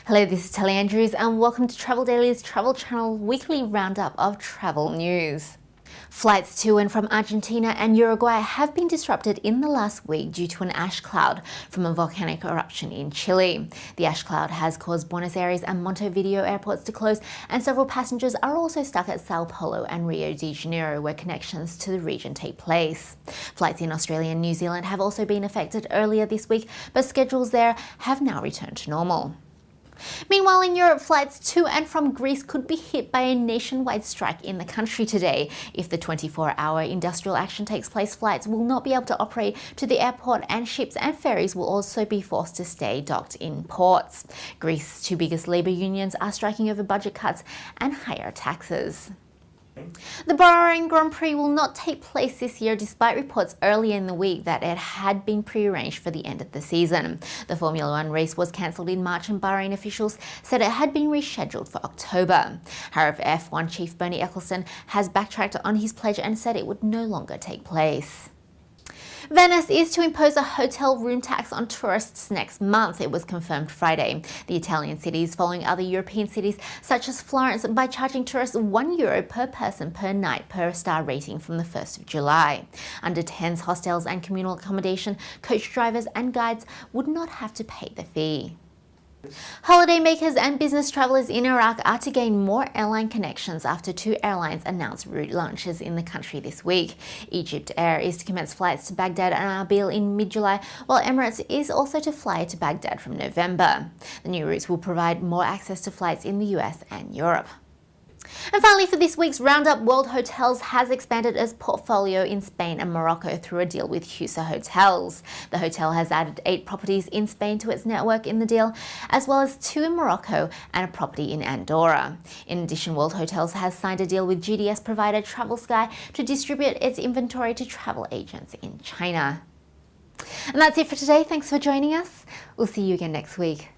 Hello, this is Telly Andrews and welcome to Travel Daily's Travel Channel weekly roundup of travel news. Flights to and from Argentina and Uruguay have been disrupted in the last week due to an ash cloud from a volcanic eruption in Chile. The ash cloud has caused Buenos Aires and Montevideo airports to close, and several passengers are also stuck at Sao Paulo and Rio de Janeiro, where connections to the region take place. Flights in Australia and New Zealand have also been affected earlier this week, but schedules there have now returned to normal. Meanwhile, in Europe, flights to and from Greece could be hit by a nationwide strike in the country today. If the 24-hour industrial action takes place, flights will not be able to operate to the airport, and ships and ferries will also be forced to stay docked in ports. Greece's two biggest labour unions are striking over budget cuts and higher taxes. The Bahrain Grand Prix will not take place this year, despite reports earlier in the week that it had been prearranged for the end of the season. The Formula One race was cancelled in March, and Bahrain officials said it had been rescheduled for October. However, F1 chief Bernie Ecclestone has backtracked on his pledge and said it would no longer take place. Venice is to impose a hotel room tax on tourists next month. It was confirmed Friday. The Italian city is following other European cities such as Florence by charging tourists €1 per person per night per star rating from the 1st of July. Under 10s, hostels and communal accommodation, coach drivers and guides would not have to pay the fee. Holidaymakers and business travellers in Iraq are to gain more airline connections after two airlines announced route launches in the country this week. Egypt Air is to commence flights to Baghdad and Erbil in mid-July, while Emirates is also to fly to Baghdad from November. The new routes will provide more access to flights in the US and Europe. And finally, for this week's roundup, World Hotels has expanded its portfolio in Spain and Morocco through a deal with Husa Hotels. The hotel has added 8 properties in Spain to its network in the deal, as well as 2 in Morocco and a property in Andorra. In addition, World Hotels has signed a deal with GDS provider TravelSky to distribute its inventory to travel agents in China. And that's it for today. Thanks for joining us. We'll see you again next week.